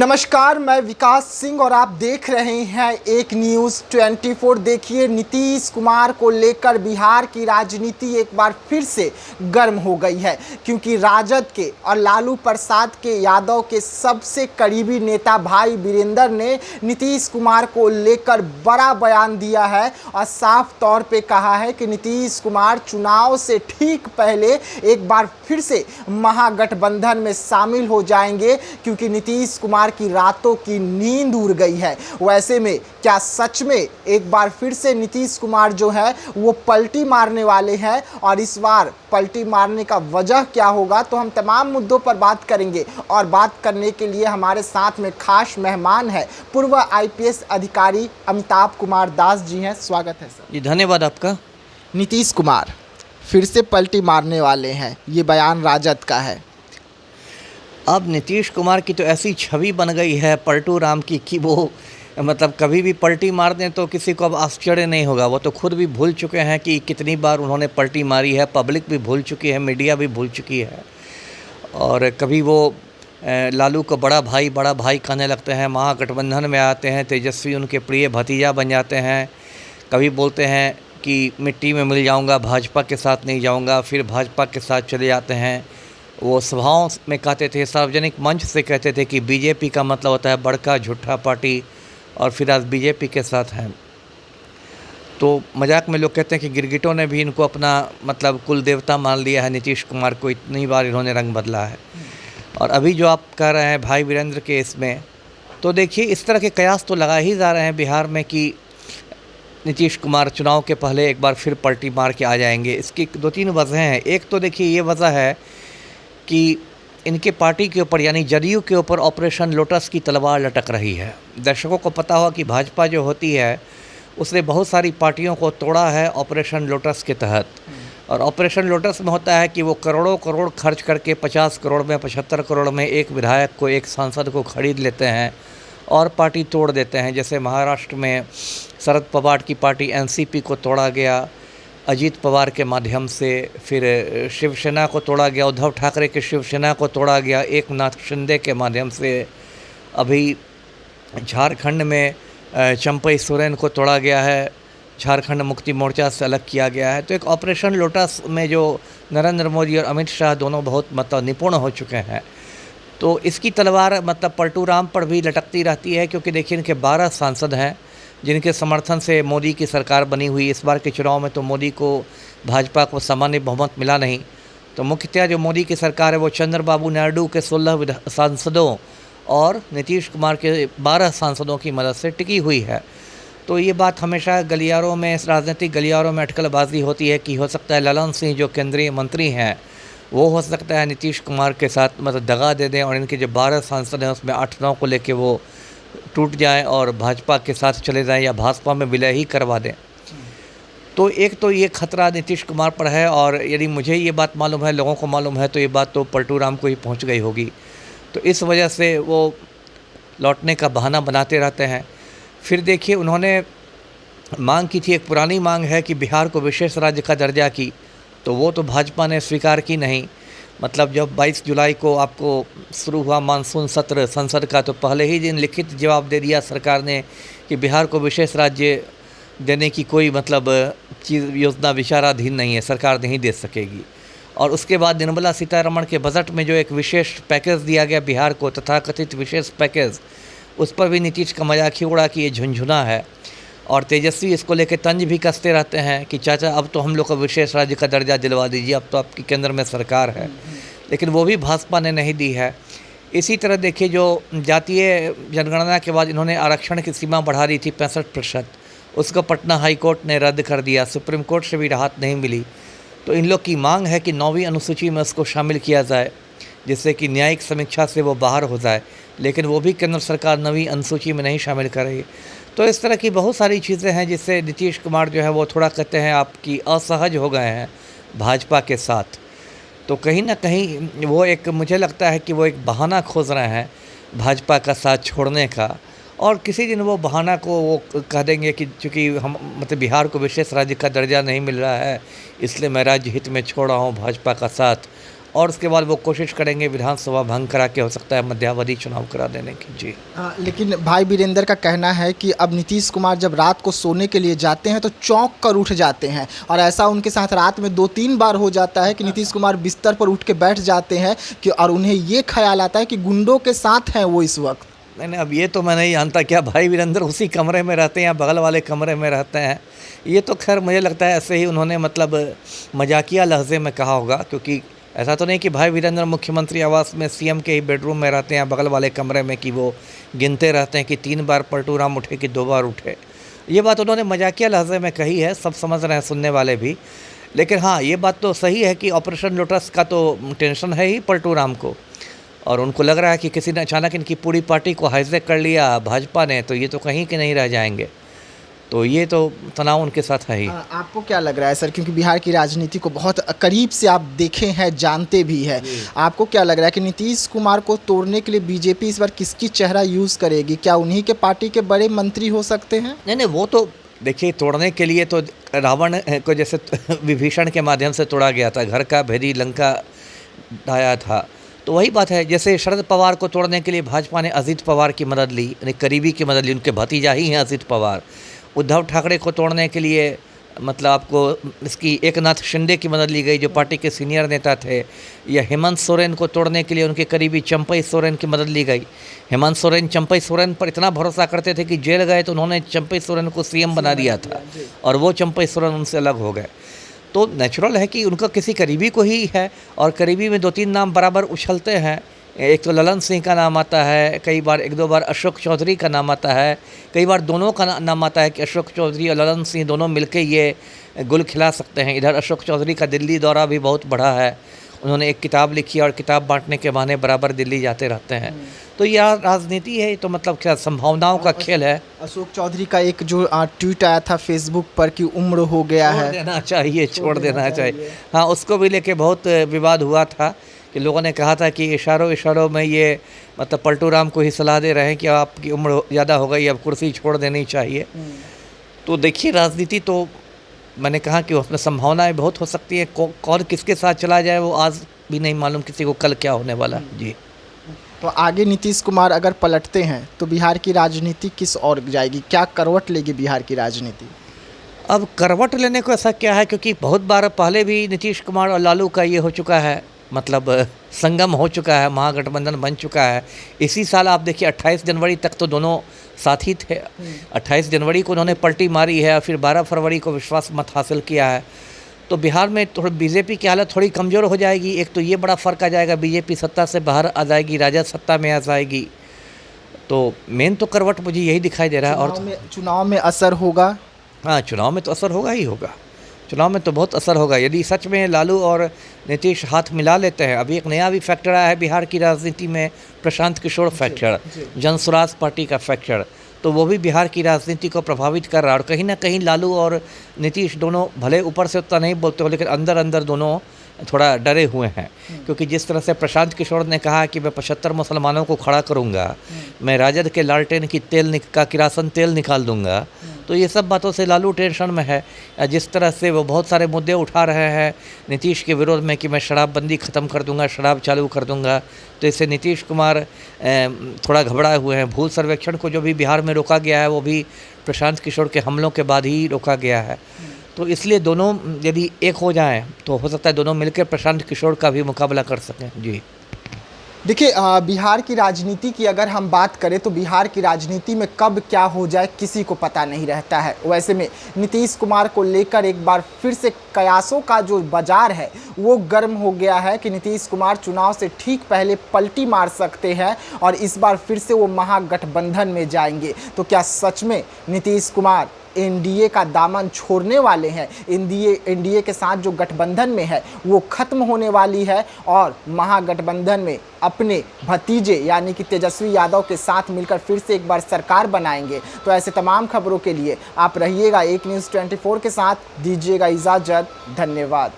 नमस्कार, मैं विकास सिंह और आप देख रहे हैं एक न्यूज़ 24। देखिए, नीतीश कुमार को लेकर बिहार की राजनीति एक बार फिर से गर्म हो गई है, क्योंकि राजद के और लालू प्रसाद के यादव के सबसे करीबी नेता भाई वीरेंद्र ने नीतीश कुमार को लेकर बड़ा बयान दिया है और साफ तौर पे कहा है कि नीतीश कुमार चुनाव से ठीक पहले एक बार फिर से महागठबंधन में शामिल हो जाएंगे, क्योंकि नीतीश कुमार की रातों की नींद उड़ गई है। वैसे में क्या सच में एक बार फिर से नीतीश कुमार जो है वो पलटी मारने वाले हैं, और इस बार पलटी मारने का वजह क्या होगा, तो हम तमाम मुद्दों पर बात करेंगे। और बात करने के लिए हमारे साथ में खास मेहमान है पूर्व आईपीएस अधिकारी अमिताभ कुमार दास जी हैं। स्वागत है सर। जी धन्यवाद आपका। नीतीश कुमार फिर से पलटी मारने वाले हैं, ये बयान राजद का है। अब नीतीश कुमार की तो ऐसी छवि बन गई है पलटू राम की कि वो मतलब कभी भी पलटी मार दें तो किसी को अब आश्चर्य नहीं होगा। वो तो खुद भी भूल चुके हैं कि कितनी बार उन्होंने पलटी मारी है, पब्लिक भी भूल चुकी है, मीडिया भी भूल चुकी है। और कभी वो लालू को बड़ा भाई कहने लगते हैं, महागठबंधन में आते हैं, तेजस्वी उनके प्रिय भतीजा बन जाते हैं। कभी बोलते हैं कि मिट्टी में मिल जाऊंगा, भाजपा के साथ नहीं जाऊंगा, फिर भाजपा के साथ चले जाते हैं। वो सभाओं में कहते थे, सार्वजनिक मंच से कहते थे कि बीजेपी का मतलब होता है बड़का झूठा पार्टी, और फिर आज बीजेपी के साथ हैं। तो मजाक में लोग कहते हैं कि गिरगिटों ने भी इनको अपना मतलब कुल देवता मान लिया है। नीतीश कुमार को इतनी बार इन्होंने रंग बदला है। और अभी जो आप कह रहे हैं भाई वीरेंद्र के इसमें, तो देखिए इस तरह के कयास तो लगा ही जा रहे हैं बिहार में कि नीतीश कुमार चुनाव के पहले एक बार फिर पलटी मार के आ जाएंगे। इसकी दो तीन वजह हैं। एक तो देखिए ये वजह है कि इनके पार्टी के ऊपर यानी जदयू के ऊपर ऑपरेशन लोटस की तलवार लटक रही है। दर्शकों को पता होगा कि भाजपा जो होती है उसने बहुत सारी पार्टियों को तोड़ा है ऑपरेशन लोटस के तहत। और ऑपरेशन लोटस में होता है कि वो करोड़ों करोड़ खर्च करके 50 करोड़ में 75 करोड़ में एक विधायक को, एक सांसद को खरीद लेते हैं और पार्टी तोड़ देते हैं। जैसे महाराष्ट्र में शरद पवार की पार्टी एनसीपी को तोड़ा गया अजीत पवार के माध्यम से, फिर शिवसेना को तोड़ा गया, उद्धव ठाकरे के शिवसेना को तोड़ा गया एक नाथ शिंदे के माध्यम से। अभी झारखंड में चंपई सोरेन को तोड़ा गया है, झारखंड मुक्ति मोर्चा से अलग किया गया है। तो एक ऑपरेशन लोटस में जो नरेंद्र मोदी और अमित शाह दोनों बहुत मतलब निपुण हो चुके हैं, तो इसकी तलवार मतलब पलटू राम पर भी लटकती रहती है। क्योंकि देखिए इनके 12 सांसद हैं जिनके समर्थन से मोदी की सरकार बनी हुई। इस बार के चुनाव में तो मोदी को, भाजपा को सामान्य बहुमत मिला नहीं। तो मुख्यतः जो मोदी की सरकार है वो चंद्रबाबू नायडू के 16 सांसदों और नीतीश कुमार के 12 सांसदों की मदद से टिकी हुई है। तो ये बात हमेशा गलियारों में, इस राजनीतिक गलियारों में अटकलबाजी होती है कि हो सकता है ललन सिंह जो केंद्रीय मंत्री हैं वो हो सकता है नीतीश कुमार के साथ मतलब दगा दे दें और इनके जो 12 सांसद हैं उसमें 8-9 को लेके वो टूट जाएं और भाजपा के साथ चले जाएं या भाजपा में विलय ही करवा दें। तो एक तो ये खतरा नीतीश कुमार पर है। और यदि मुझे ये बात मालूम है, लोगों को मालूम है, तो ये बात तो पलटू राम को ही पहुंच गई होगी। तो इस वजह से वो लौटने का बहाना बनाते रहते हैं। फिर देखिए उन्होंने मांग की थी, एक पुरानी मांग है कि बिहार को विशेष राज्य का दर्जा की, तो वो तो भाजपा ने स्वीकार की नहीं। मतलब जब 22 जुलाई को आपको शुरू हुआ मानसून सत्र संसद का, तो पहले ही दिन लिखित जवाब दे दिया सरकार ने कि बिहार को विशेष राज्य देने की कोई मतलब चीज़ योजना विचाराधीन नहीं है, सरकार नहीं दे सकेगी। और उसके बाद निर्मला सीतारमण के बजट में जो एक विशेष पैकेज दिया गया बिहार को, तथाकथित विशेष पैकेज, उस पर भी नीतीश का मजाक ही उड़ा कि ये झुनझुना है। और तेजस्वी इसको लेकर तंज भी कसते रहते हैं कि चाचा अब तो हम लोग को विशेष राज्य का दर्जा दिलवा दीजिए, अब तो आपकी केंद्र में सरकार है। लेकिन वो भी भाजपा ने नहीं दी है। इसी तरह देखिए जो जातीय जनगणना के बाद इन्होंने आरक्षण की सीमा बढ़ा दी थी 65%, उसको पटना हाई कोर्ट ने रद्द कर दिया, सुप्रीम कोर्ट से भी राहत नहीं मिली। तो इन लोग की मांग है कि 9वीं अनुसूची में उसको शामिल किया जाए, जिससे कि न्यायिक समीक्षा से वो बाहर हो जाए। लेकिन वो भी केंद्र सरकार 9वीं अनुसूची में नहीं शामिल कर रही। तो इस तरह की बहुत सारी चीज़ें हैं जिससे नीतीश कुमार जो है वो थोड़ा कहते हैं आपकी असहज हो गए हैं भाजपा के साथ। तो कहीं ना कहीं वो एक, मुझे लगता है कि वो एक बहाना खोज रहे हैं भाजपा का साथ छोड़ने का। और किसी दिन वो बहाना को वो कह देंगे कि चूँकि हम मतलब बिहार को विशेष राज्य का दर्जा नहीं मिल रहा है, इसलिए मैं राज्य हित में छोड़ रहा हूँ भाजपा का साथ और उसके बाद वो कोशिश करेंगे विधानसभा भंग करा के, हो सकता है मध्यावधि चुनाव करा देने की। जी लेकिन भाई वीरेंद्र का कहना है कि अब नीतीश कुमार जब रात को सोने के लिए जाते हैं तो चौंक कर उठ जाते हैं, और ऐसा उनके साथ रात में 2-3 बार हो जाता है कि नीतीश कुमार बिस्तर पर उठ के बैठ जाते हैं कि, और उन्हें ये ख्याल आता है कि गुंडों के साथ हैं वो इस वक्त। नहीं, अब ये तो मैं नहीं जानता क्या भाई वीरेंद्र उसी कमरे में रहते हैं या बगल वाले कमरे में रहते हैं। ये तो खैर मुझे लगता है ऐसे ही उन्होंने मतलब मजाकिया लहजे में कहा होगा, क्योंकि ऐसा तो नहीं कि भाई वीरेंद्र मुख्यमंत्री आवास में सीएम के ही बेडरूम में रहते हैं बगल वाले कमरे में, कि वो गिनते रहते हैं कि 3 बार पलटू राम उठे कि 2 बार उठे। ये बात उन्होंने मजाकिया लहजे में कही है, सब समझ रहे हैं सुनने वाले भी। लेकिन हाँ, ये बात तो सही है कि ऑपरेशन लोटस का तो टेंशन है ही पलटू राम को, और उनको लग रहा है कि किसी ने अचानक इनकी पूरी पार्टी को हाईजैक कर लिया भाजपा ने, तो ये तो कहीं के नहीं रह जाएंगे। तो ये तो तनाव उनके साथ है ही। आपको क्या लग रहा है सर, क्योंकि बिहार की राजनीति को बहुत करीब से आप देखे हैं, जानते भी हैं, आपको क्या लग रहा है कि नीतीश कुमार को तोड़ने के लिए बीजेपी इस बार किसकी चेहरा यूज़ करेगी? क्या उन्हीं के पार्टी के बड़े मंत्री हो सकते हैं? नहीं, वो तो देखिए, तोड़ने के लिए तो रावण को जैसे विभीषण के माध्यम से तोड़ा गया था, घर का भेदी लंका ढाया था। तो वही बात है, जैसे शरद पवार को तोड़ने के लिए भाजपा ने अजित पवार की मदद ली, यानी करीबी की मदद ली, उनके भतीजा ही हैं अजित पवार। उद्धव ठाकरे को तोड़ने के लिए मतलब आपको इसकी एकनाथ शिंदे की मदद ली गई, जो पार्टी के सीनियर नेता थे। या हेमंत सोरेन को तोड़ने के लिए उनके करीबी चंपई सोरेन की मदद ली गई। हेमंत सोरेन चंपई सोरेन पर इतना भरोसा करते थे कि जेल गए तो उन्होंने चंपई सोरेन को सीएम बना दिया था, और वो चंपई सोरेन उनसे अलग हो गए। तो नेचुरल है कि उनका किसी करीबी को ही है, और करीबी में 2-3 नाम बराबर उछलते हैं। एक तो ललन सिंह का नाम आता है, कई बार 1-2 बार अशोक चौधरी का नाम आता है, कई बार दोनों का नाम आता है कि अशोक चौधरी और ललन सिंह दोनों मिलके ये गुल खिला सकते हैं। इधर अशोक चौधरी का दिल्ली दौरा भी बहुत बड़ा है, उन्होंने एक किताब लिखी और किताब बांटने के बहाने बराबर दिल्ली जाते रहते हैं। तो यह राजनीति है, तो मतलब क्या संभावनाओं का खेल है। अशोक चौधरी का एक जो ट्वीट आया था फेसबुक पर कि उम्र हो गया है, छोड़ देना चाहिए। हाँ, उसको भी लेके बहुत विवाद हुआ था कि लोगों ने कहा था कि इशारों में ये मतलब पलटू राम को ही सलाह दे रहे हैं कि आपकी उम्र ज़्यादा हो गई, अब कुर्सी छोड़ देनी चाहिए। तो देखिए, राजनीति तो मैंने कहा कि उसमें संभावनाएं बहुत हो सकती है। कौन किसके साथ चला जाए वो आज भी नहीं मालूम किसी को कल क्या होने वाला है। जी, तो आगे नीतीश कुमार अगर पलटते हैं तो बिहार की राजनीति किस ओर जाएगी? क्या करवट लेगी बिहार की राजनीति? अब करवट लेने को ऐसा क्या है, क्योंकि बहुत बार पहले भी नीतीश कुमार और लालू का ये हो चुका है, मतलब संगम हो चुका है, महागठबंधन बन चुका है। इसी साल आप देखिए 28 जनवरी तक तो दोनों साथी थे। 28 जनवरी को उन्होंने पलटी मारी है और फिर 12 फरवरी को विश्वास मत हासिल किया है। तो बिहार में थोड़ी बीजेपी की हालत थोड़ी कमज़ोर हो जाएगी। एक तो ये बड़ा फ़र्क आ जाएगा, बीजेपी सत्ता से बाहर आ जाएगी, राजद सत्ता में आ जाएगी। तो मेन तो करवट मुझे यही दिखाई दे रहा है। और चुनाव में असर होगा? हाँ, चुनाव में तो असर होगा ही होगा, चुनाव में तो बहुत असर होगा। यदि सच में लालू और नीतीश हाथ मिला लेते हैं। अभी एक नया भी फैक्टर आया है बिहार की राजनीति में, प्रशांत किशोर फैक्टर, जनसुराज पार्टी का फैक्टर, तो वो भी बिहार की राजनीति को प्रभावित कर रहा है। और कहीं ना कहीं लालू और नीतीश दोनों भले ऊपर से उतना नहीं बोलते हो, लेकिन अंदर अंदर दोनों थोड़ा डरे हुए हैं। क्योंकि जिस तरह से प्रशांत किशोर ने कहा कि मैं 75 मुसलमानों को खड़ा करूंगा, मैं राजद के लालटेन की किरासन तेल निकाल दूंगा, तो ये सब बातों से लालू टेंशन में है। जिस तरह से वो बहुत सारे मुद्दे उठा रहे हैं नीतीश के विरोध में कि मैं शराबबंदी ख़त्म कर दूंगा, शराब चालू कर दूंगा, तो इससे नीतीश कुमार थोड़ा घबराए हुए हैं। भूल सर्वेक्षण को जो भी बिहार में रोका गया है वो भी प्रशांत किशोर के हमलों के बाद ही रोका गया है। तो इसलिए दोनों यदि एक हो जाएं तो हो सकता है दोनों मिलकर प्रशांत किशोर का भी मुकाबला कर सकें। जी देखिए, बिहार की राजनीति की अगर हम बात करें तो बिहार की राजनीति में कब क्या हो जाए किसी को पता नहीं रहता है। वैसे में नीतीश कुमार को लेकर एक बार फिर से कयासों का जो बाजार है वो गर्म हो गया है कि नीतीश कुमार चुनाव से ठीक पहले पलटी मार सकते हैं और इस बार फिर से वो महागठबंधन में जाएंगे। तो क्या सच में नीतीश कुमार एनडीए का दामन छोड़ने वाले हैं? एनडीए के साथ जो गठबंधन में है वो खत्म होने वाली है और महागठबंधन में अपने भतीजे यानी कि तेजस्वी यादव के साथ मिलकर फिर से एक बार सरकार बनाएंगे। तो ऐसे तमाम खबरों के लिए आप रहिएगा एक न्यूज़ 24 के साथ। दीजिएगा इजाज़त। धन्यवाद।